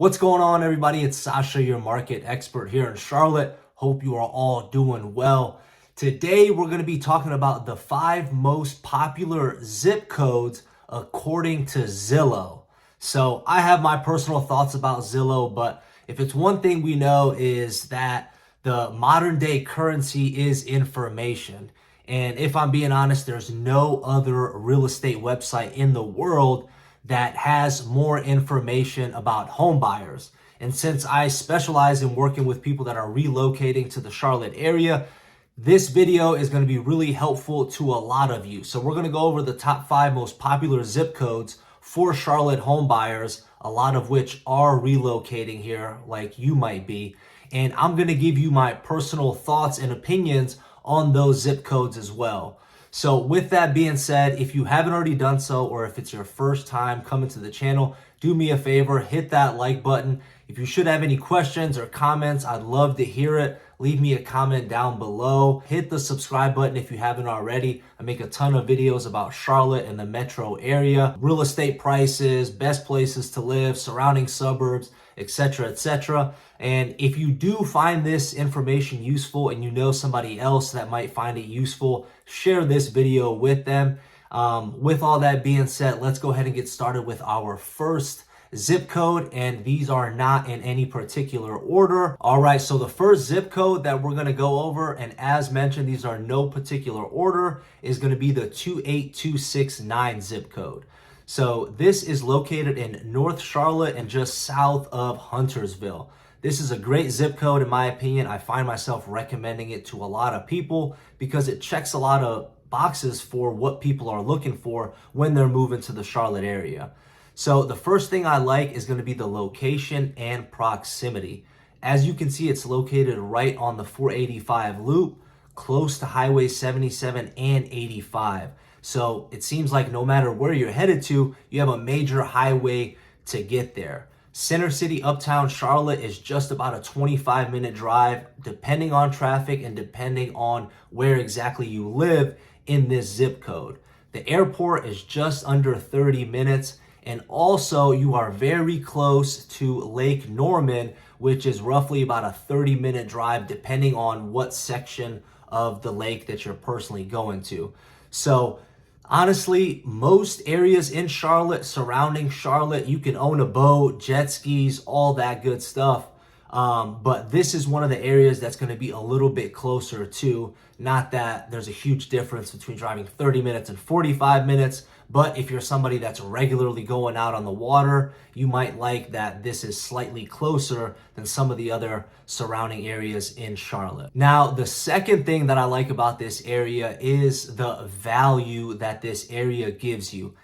What's going on, everybody? It's Sasha, your market expert here in Charlotte. Hope you are all doing well. Today, we're going to be talking about the 5 most popular zip codes according to Zillow. So I have my personal thoughts about Zillow, but if it's one thing we know is that the modern day currency is information. And if I'm being honest, there's no other real estate website in the world that has more information about home buyers. And since I specialize in working with people that are relocating to the Charlotte area, this video is going to be really helpful to a lot of you. So we're going to go over the top 5 most popular zip codes for Charlotte home buyers, a lot of which are relocating here like you might be. And I'm going to give you my personal thoughts and opinions on those zip codes as well. So with that being said, if you haven't already done so, or if it's your first time coming to the channel, do me a favor, hit that like button. If you should have any questions or comments, I'd love to hear it. Leave me a comment down below. Hit the subscribe button if you haven't already. I make a ton of videos about Charlotte and the metro area, real estate prices, best places to live, surrounding suburbs, etc., etc. And if you do find this information useful and you know somebody else that might find it useful, share this video with them. With all that being said, let's go ahead and get started with our first zip code, and these are not in any particular order. All right, so the first zip code that we're going to go over, and as mentioned, these are no particular order, is going to be the 28269 zip code. So this is located in North Charlotte and just south of Huntersville. This is a great zip code in my opinion. I find myself recommending it to a lot of people because it checks a lot of boxes for what people are looking for when they're moving to the Charlotte area. So the first thing I like is going to be the location and proximity. As you can see, it's located right on the 485 loop, close to Highway 77 and 85. So it seems like no matter where you're headed to, you have a major highway to get there. Center City, Uptown Charlotte is just about a 25-minute drive, depending on traffic and depending on where exactly you live in this zip code. The airport is just under 30 minutes. And also you are very close to Lake Norman, which is roughly about a 30-minute drive, depending on what section of the lake that you're personally going to. So honestly, most areas in Charlotte, surrounding Charlotte, you can own a boat, jet skis, all that good stuff. But this is one of the areas that's going to be a little bit closer to, not that there's a huge difference between driving 30 minutes and 45 minutes, but if you're somebody that's regularly going out on the water, you might like that this is slightly closer than some of the other surrounding areas in Charlotte. Now, the second thing that I like about this area is the value that this area gives you.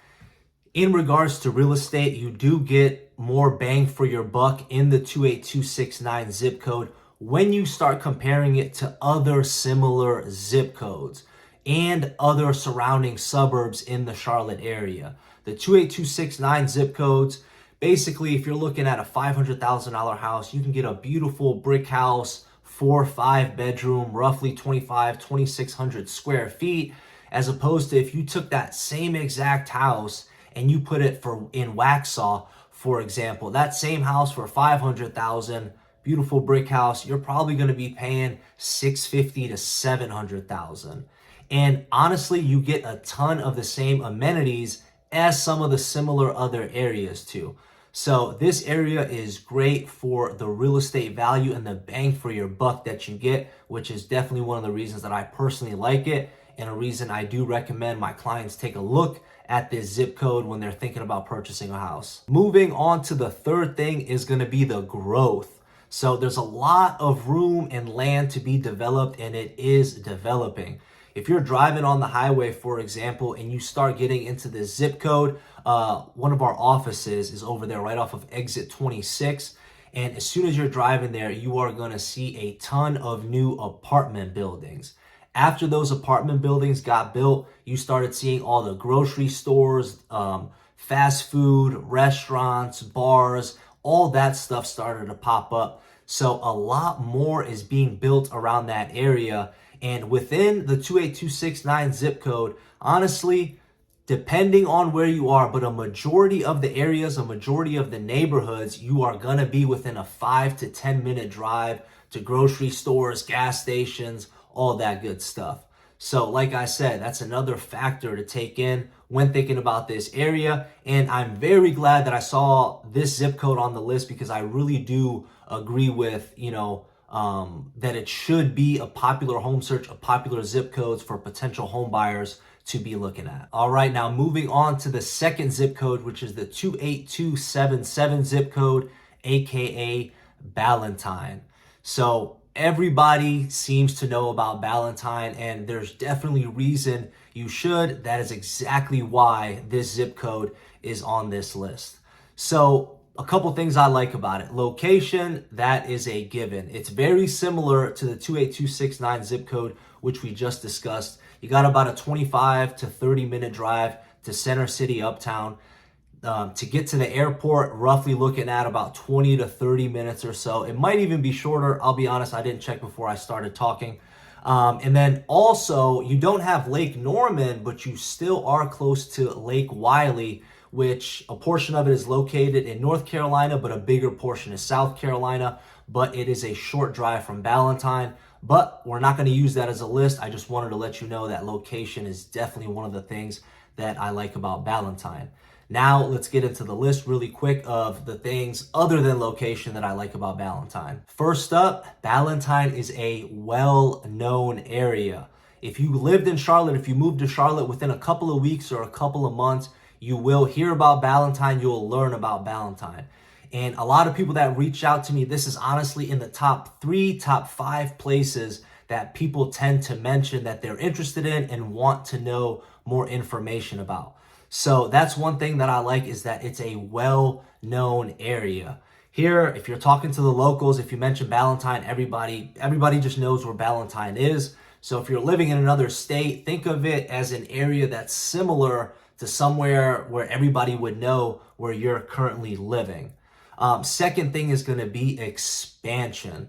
In regards to real estate, you do get more bang for your buck in the 28269 zip code when you start comparing it to other similar zip codes and other surrounding suburbs in the Charlotte area. The 28269 zip codes, basically, if you're looking at a $500,000 house, you can get a beautiful brick house, 4 or 5 bedroom, roughly 2,600 square feet, as opposed to if you took that same exact house and you put it in Waxhaw, for example, that same house for $500,000, beautiful brick house, you're probably going to be paying $650,000 to $700,000. And honestly, you get a ton of the same amenities as some of the similar other areas too. So this area is great for the real estate value and the bang for your buck that you get, which is definitely one of the reasons that I personally like it, and a reason I do recommend my clients take a look at this zip code when they're thinking about purchasing a house. Moving on to the third thing is going to be the growth. So there's a lot of room and land to be developed, and it is developing. If you're driving on the highway, for example, and you start getting into the zip code, one of our offices is over there right off of exit 26. And as soon as you're driving there, you are going to see a ton of new apartment buildings. After those apartment buildings got built, you started seeing all the grocery stores, fast food, restaurants, bars, all that stuff started to pop up. So a lot more is being built around that area. And within the 28269 zip code, honestly, depending on where you are, but a majority of the areas, a majority of the neighborhoods, you are gonna be within a 5 to 10 minute drive to grocery stores, gas stations, all that good stuff. So like I said, that's another factor to take in when thinking about this area. And I'm very glad that I saw this zip code on the list, because I really do agree with, that it should be a popular home search, a popular zip codes for potential home buyers to be looking at. All right, now moving on to the second zip code, which is the 28277 zip code, aka Ballantyne. So everybody seems to know about Ballantyne, and there's definitely reason you should. That is exactly why this zip code is on this list. So a couple things I like about it. Location, that is a given. It's very similar to the 28269 zip code, which we just discussed. You got about a 25 to 30 minute drive to Center City, Uptown. To get to the airport, roughly looking at about 20 to 30 minutes or so. It might even be shorter. I'll be honest, I didn't check before I started talking. And then also, you don't have Lake Norman, but you still are close to Lake Wylie, which a portion of it is located in North Carolina, but a bigger portion is South Carolina. But it is a short drive from Ballantyne. But we're not going to use that as a list. I just wanted to let you know that location is definitely one of the things that I like about Ballantyne. Now let's get into the list really quick of the things other than location that I like about Ballantyne. First up, Ballantyne is a well-known area. If you lived in Charlotte, if you moved to Charlotte within a couple of weeks or a couple of months, you will hear about Ballantyne, you'll learn about Ballantyne. And a lot of people that reach out to me, this is honestly in the top 3, top 5 places that people tend to mention that they're interested in and want to know more information about. So that's one thing that I like, is that it's a well-known area. Here, if you're talking to the locals, if you mention Ballantyne, everybody just knows where Ballantyne is. So if you're living in another state, think of it as an area that's similar to somewhere where everybody would know where you're currently living. Second thing is going to be expansion.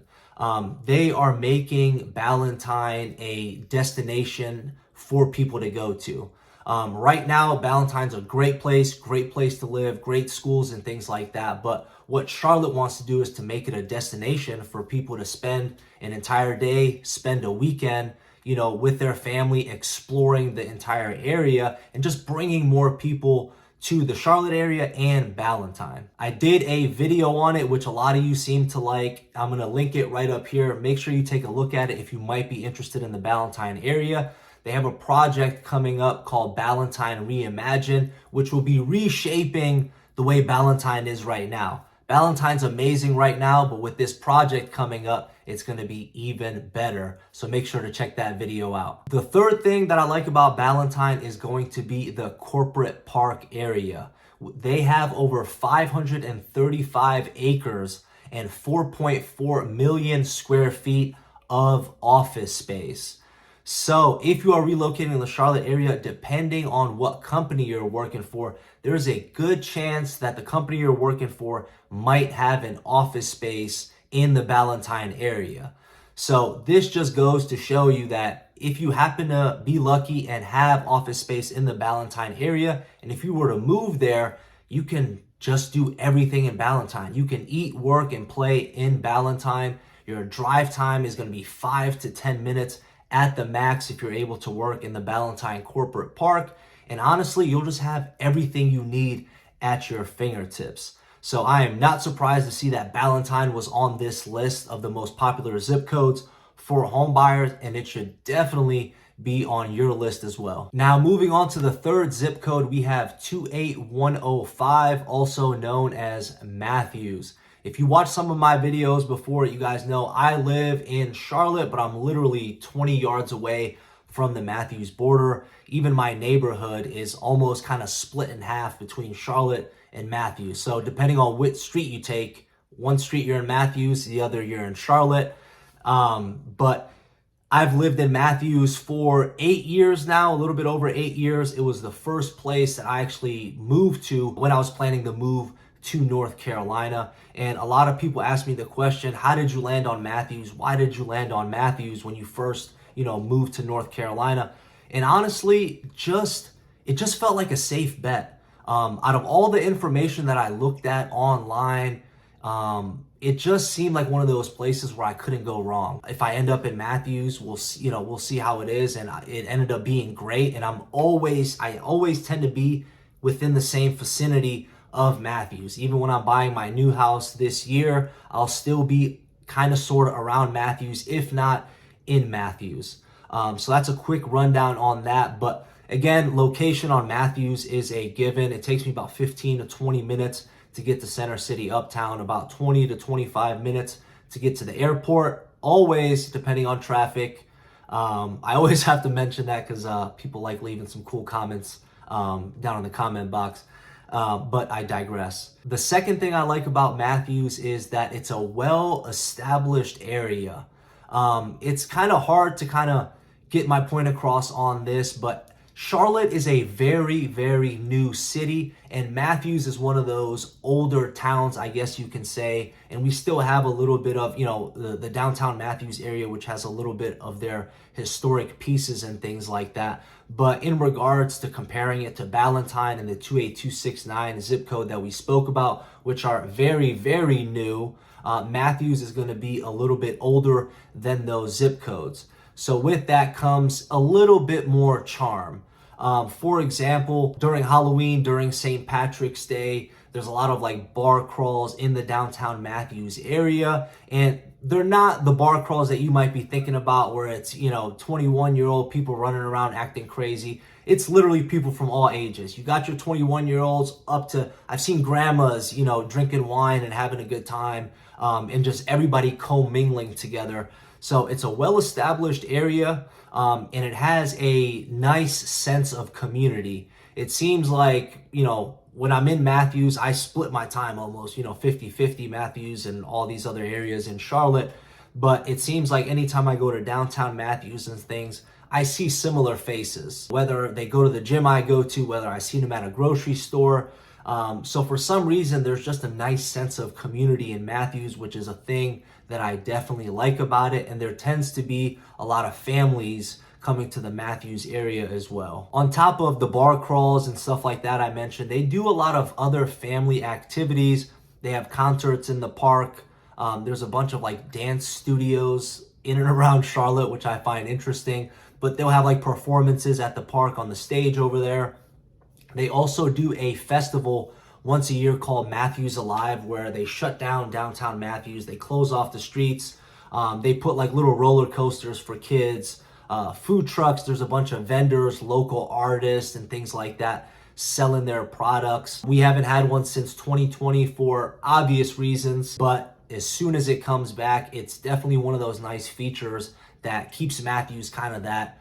They are making Ballantyne a destination for people to go to. Right now, Ballantyne's a great place to live, great schools and things like that. But what Charlotte wants to do is to make it a destination for people to spend an entire day, spend a weekend, with their family, exploring the entire area and just bringing more people to the Charlotte area and Ballantyne. I did a video on it, which a lot of you seem to like. I'm going to link it right up here. Make sure you take a look at it if you might be interested in the Ballantyne area. They have a project coming up called Ballantyne Reimagine, which will be reshaping the way Ballantyne is right now. Ballantyne's amazing right now, but with this project coming up, it's going to be even better. So make sure to check that video out. The third thing that I like about Ballantyne is going to be the corporate park area. They have over 535 acres and 4.4 million square feet of office space. So if you are relocating in the Charlotte area, depending on what company you're working for, there's a good chance that the company you're working for might have an office space in the Ballantyne area. So this just goes to show you that if you happen to be lucky and have office space in the Ballantyne area, and if you were to move there, you can just do everything in Ballantyne. You can eat, work, and play in Ballantyne. Your drive time is going to be 5 to 10 minutes at the max if you're able to work in the Ballantyne Corporate Park. And honestly, you'll just have everything you need at your fingertips. So I am not surprised to see that Ballantyne was on this list of the most popular zip codes for home buyers, and it should definitely be on your list as well. Now, moving on to the third zip code, we have 28105, also known as Matthews. If you watched some of my videos before, you guys know I live in Charlotte, but I'm literally 20 yards away from the Matthews border. Even my neighborhood is almost kind of split in half between Charlotte and Matthews. So depending on which street you take, one street you're in Matthews, the other you're in Charlotte. But I've lived in Matthews for 8 years now, a little bit over 8 years. It was the first place that I actually moved to when I was planning to move to North Carolina. And a lot of people ask me the question, how did you land on Matthews? Why did you land on Matthews when you first, moved to North Carolina? And honestly, it just felt like a safe bet. Out of all the information that I looked at online, it just seemed like one of those places where I couldn't go wrong. If I end up in Matthews, we'll see how it is, and it ended up being great. And I always tend to be within the same vicinity of Matthews. Even when I'm buying my new house this year, I'll still be kind of sort of around Matthews, if not in Matthews. So that's a quick rundown on that. But again, location on Matthews is a given. It takes me about 15 to 20 minutes to get to Center City Uptown, about 20 to 25 minutes to get to the airport, always depending on traffic. I always have to mention that because people like leaving some cool comments down in the comment box. But I digress. The second thing I like about Matthews is that it's a well-established area. It's kind of hard to kind of get my point across on this, but Charlotte is a very, very new city, and Matthews is one of those older towns, I guess you can say, and we still have a little bit of, the downtown Matthews area, which has a little bit of their historic pieces and things like that. But in regards to comparing it to Ballantyne and the 28269 zip code that we spoke about, which are very, very new, Matthews is going to be a little bit older than those zip codes. So with that comes a little bit more charm. For example, during Halloween, during St. Patrick's Day, there's a lot of like bar crawls in the downtown Matthews area, and they're not the bar crawls that you might be thinking about where it's, 21-year-old people running around acting crazy. It's literally people from all ages. You got your 21-year-olds up to, I've seen grandmas, drinking wine and having a good time, and just everybody commingling together. So it's a well-established area, and it has a nice sense of community. It seems like, when I'm in Matthews, I split my time almost, 50-50 Matthews and all these other areas in Charlotte. But it seems like anytime I go to downtown Matthews and things, I see similar faces, whether they go to the gym I go to, whether I see them at a grocery store. So for some reason, there's just a nice sense of community in Matthews, which is a thing that I definitely like about it. And there tends to be a lot of families coming to the Matthews area as well. On top of the bar crawls and stuff like that I mentioned, they do a lot of other family activities. They have concerts in the park. There's a bunch of like dance studios in and around Charlotte, which I find interesting. But they'll have like performances at the park on the stage over there. They also do a festival once a year called Matthews Alive, where they shut down downtown Matthews. They close off the streets. They put like little roller coasters for kids, food trucks. There's a bunch of vendors, local artists, and things like that selling their products. We haven't had one since 2020 for obvious reasons, but as soon as it comes back, it's definitely one of those nice features that keeps Matthews kind of that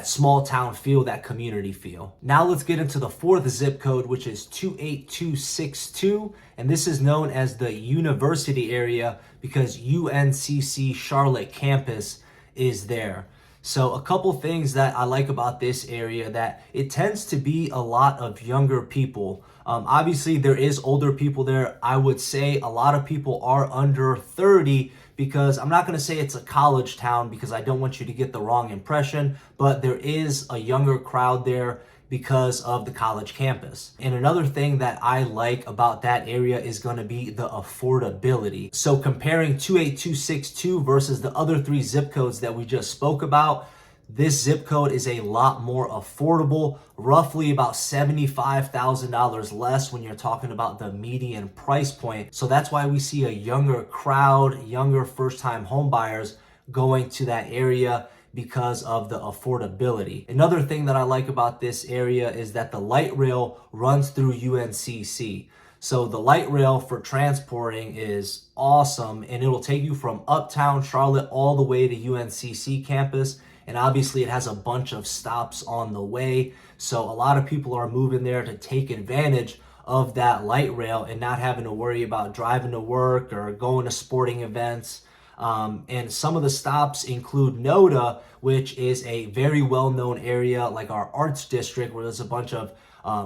small town feel, that community feel. Now let's get into the fourth zip code, which is 28262. And this is known as the university area because UNCC Charlotte campus is there. So a couple things that I like about this area, that it tends to be a lot of younger people. Obviously there is older people there. I would say a lot of people are under 30, because I'm not going to say it's a college town because I don't want you to get the wrong impression, but there is a younger crowd there because of the college campus. And another thing that I like about that area is going to be the affordability. So comparing 28262 versus the other three zip codes that we just spoke about, this zip code is a lot more affordable, roughly about $75,000 less when you're talking about the median price point. So that's why we see a younger crowd, younger first-time home buyers going to that area because of the affordability. Another thing that I like about this area is that the light rail runs through UNCC. So the light rail for transporting is awesome, and it'll take you from uptown Charlotte all the way to UNCC campus. And obviously it has a bunch of stops on the way. So a lot of people are moving there to take advantage of that light rail and not having to worry about driving to work or going to sporting events. And some of the stops include NODA, which is a very well-known area like our arts district, where there's a bunch of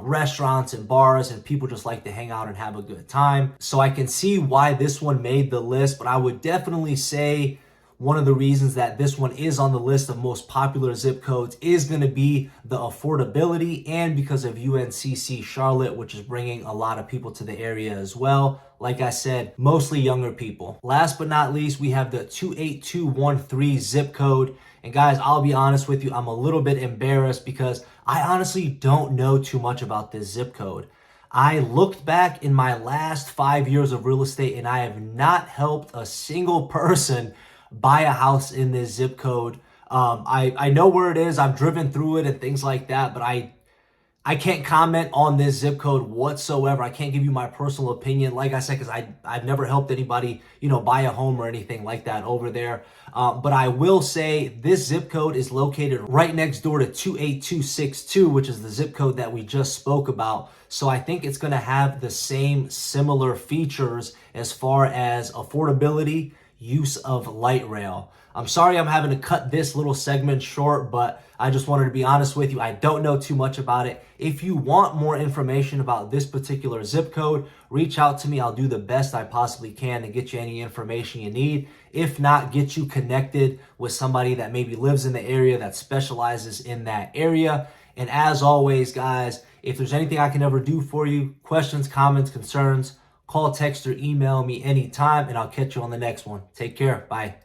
restaurants and bars and people just like to hang out and have a good time. So I can see why this one made the list, but I would definitely say one of the reasons that this one is on the list of most popular zip codes is going to be the affordability, and because of UNCC Charlotte, which is bringing a lot of people to the area as well. Like I said, mostly younger people. Last but not least, we have the 28213 zip code. And guys, I'll be honest with you, I'm a little bit embarrassed because I honestly don't know too much about this zip code. I looked back in my last 5 years of real estate and I have not helped a single person buy a house in this zip code. I know where it is. I've driven through it and things like that, but I can't comment on this zip code whatsoever. I can't give you my personal opinion, like I said, because I've never helped anybody, buy a home or anything like that over there. But I will say this zip code is located right next door to 28262, which is the zip code that we just spoke about. So I think it's going to have the same similar features as far as affordability, use of light rail. I'm sorry I'm having to cut this little segment short, but I just wanted to be honest with you. I don't know too much about it. If you want more information about this particular zip code, reach out to me. I'll do the best I possibly can to get you any information you need. If not, get you connected with somebody that maybe lives in the area that specializes in that area. And as always, guys, if there's anything I can ever do for you, questions, comments, concerns, call, text, or email me anytime, and I'll catch you on the next one. Take care. Bye.